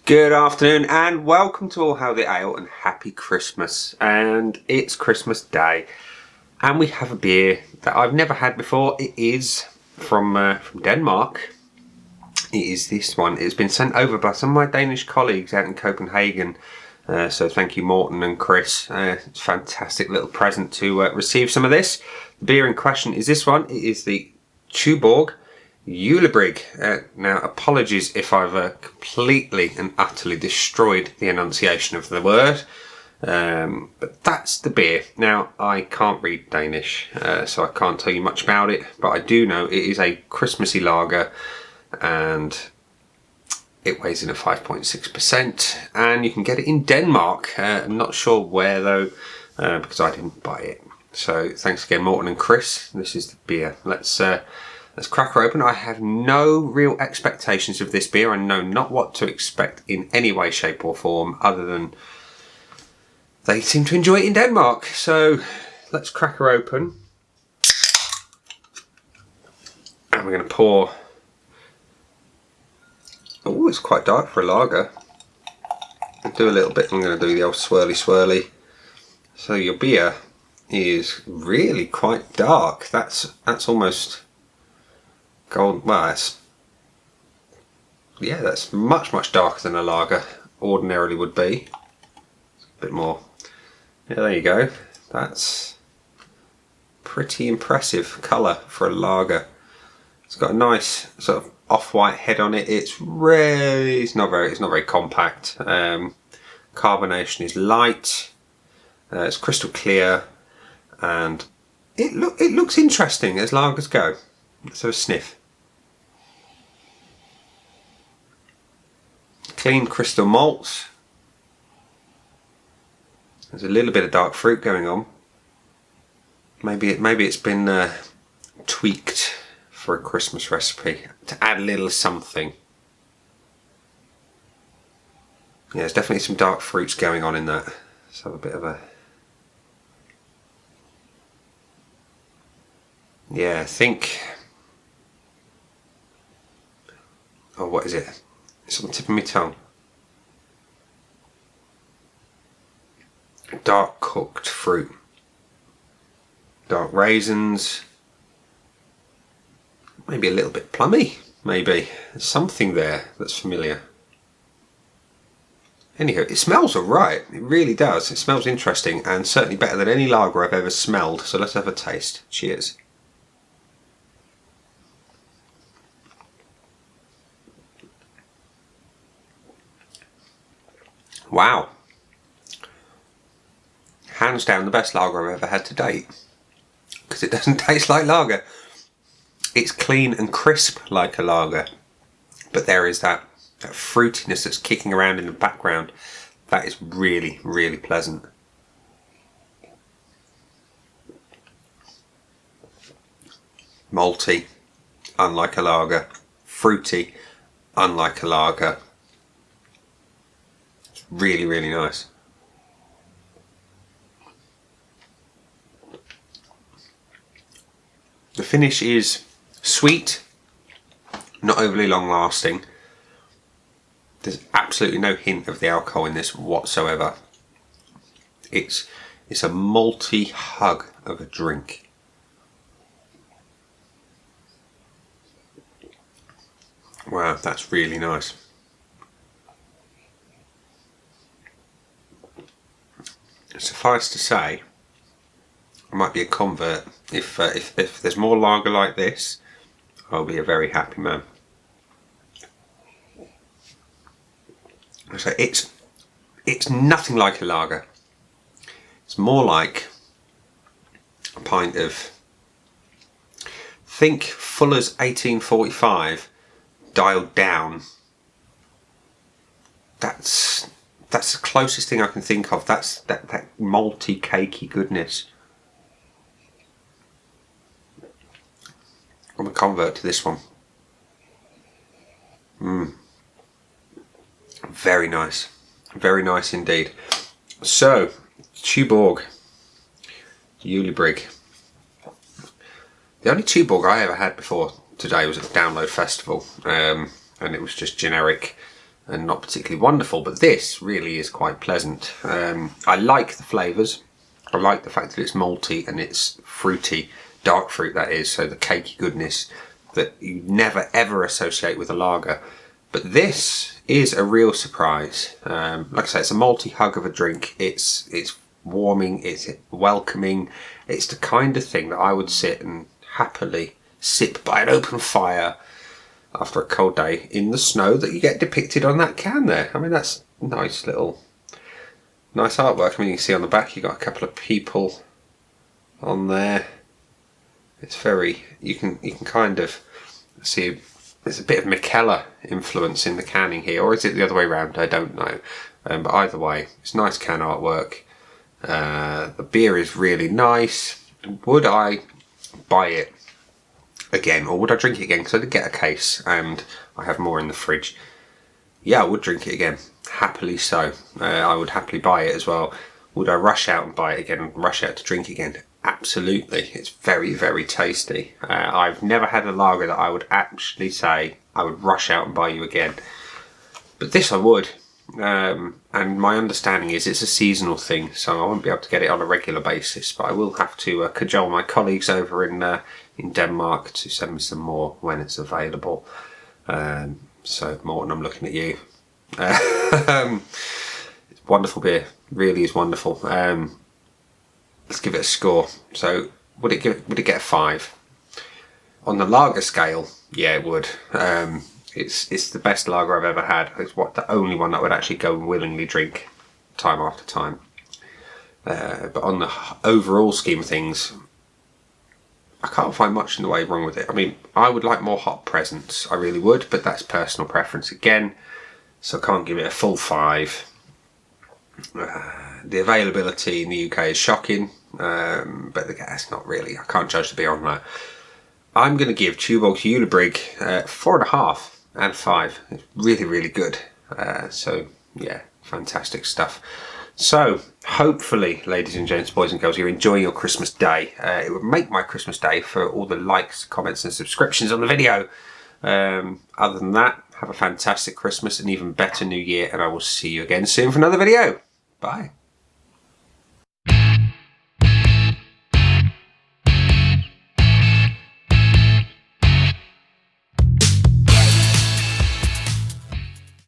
Good afternoon and welcome to All Hail the Ale and happy Christmas. And it's Christmas Day and we have a beer that I've never had before. It is from Denmark. It is this one. It's been sent over by some of my Danish colleagues out in Copenhagen. So thank you Morten and Chris. It's a fantastic little present to receive some of this. The beer in question is this one. It is the Tuborg Julebryg. Now apologies if I've completely and utterly destroyed the enunciation of the word, but that's the beer. Now I can't read Danish, so I can't tell you much about it, but I do know it is a Christmassy lager and it weighs in at 5.6% and you can get it in Denmark. I'm not sure where though, because I didn't buy it. So thanks again Morten and Chris. This is the beer. Let's crack her open. I have no real expectations of this beer. I know not what to expect in any way, shape or form other than they seem to enjoy it in Denmark. So let's crack her open. And we're going to pour. Oh, it's quite dark for a lager. I'll do a little bit. I'm going to do the old swirly swirly. So your beer is really quite dark. That's almost gold. Well, that's much darker than a lager ordinarily would be. A bit more. Yeah, there you go. That's pretty impressive colour for a lager. It's got a nice sort of off-white head on it. It's not very compact. Carbonation is light. It's crystal clear, and it looks interesting as lagers go. Let's have a sniff. Clean crystal malts. There's a little bit of dark fruit going on. Maybe it's been tweaked for a Christmas recipe to add a little something. Yeah, there's definitely some dark fruits going on in that. Let's have a bit of a. Yeah, I think. Oh, what is it? It's on the tip of my tongue. Dark cooked fruit. Dark raisins. Maybe a little bit plummy. Maybe. There's something there that's familiar. Anyhow, it smells alright. It really does. It smells interesting and certainly better than any lager I've ever smelled. So let's have a taste. Cheers. Wow. Hands down the best lager I've ever had to date. Because it doesn't taste like lager. It's clean and crisp like a lager. But there is that fruitiness that's kicking around in the background. That is really, really pleasant. Malty, unlike a lager. Fruity, unlike a lager. Really, really nice. The finish is sweet, not overly long lasting. There's absolutely no hint of the alcohol in this whatsoever. It's a malty hug of a drink. Wow, that's really nice. Suffice to say, I might be a convert. If there's more lager like this, I'll be a very happy man. So it's nothing like a lager. It's more like a pint of, think Fuller's 1845 dialed down. That's the closest thing I can think of. That's that malty, cakey goodness. I'm a convert to this one. Very nice. Very nice indeed. So, Tuborg Julebryg. The only Tuborg I ever had before today was at the Download Festival, and it was just generic and not particularly wonderful, but this really is quite pleasant. I like the flavours. I like the fact that it's malty and it's fruity, dark fruit that is, so the cakey goodness that you never ever associate with a lager. But this is a real surprise. Like I say, it's a malty hug of a drink. It's warming, it's welcoming. It's the kind of thing that I would sit and happily sip by an open fire after a cold day in the snow that you get depicted on that can there. I mean, that's nice artwork. I mean, you can see on the back you've got a couple of people on there. It's very, you can kind of see there's a bit of Michela influence in the canning here, or is it the other way around? I don't know. But either way, it's nice can artwork. The beer is really nice. Would I buy it again, or would I drink it again? Because I did get a case and I have more in the fridge. Yeah, I would drink it again, happily so. I would happily buy it as well. Would I rush out and buy it again, rush out to drink again? Absolutely. It's very, very tasty. I've never had a lager that I would actually say I would rush out and buy you again, but this I would. And my understanding is it's a seasonal thing, so I won't be able to get it on a regular basis, but I will have to cajole my colleagues over in Denmark to send me some more when it's available. So Morten, I'm looking at you. It's wonderful beer, really is wonderful. Let's give it a score. So would it get a 5? On the lager scale, yeah, it would. It's the best lager I've ever had. It's the only one that I would actually go and willingly drink time after time. But on the overall scheme of things, I can't find much in the way wrong with it. I mean, I would like more hop presence, I really would, but that's personal preference again, so I can't give it a full 5. The availability in the UK is shocking, but that's not really, I can't judge the beer on that. I'm going to give Tuborg Julebryg 4.5 out of 5. It's really, really good. So yeah, fantastic stuff. So hopefully, ladies and gents, boys and girls, you're enjoying your Christmas day. It would make my Christmas day for all the likes, comments and subscriptions on the video. Other than that, have a fantastic Christmas and even better New Year, and I will see you again soon for another video. Bye.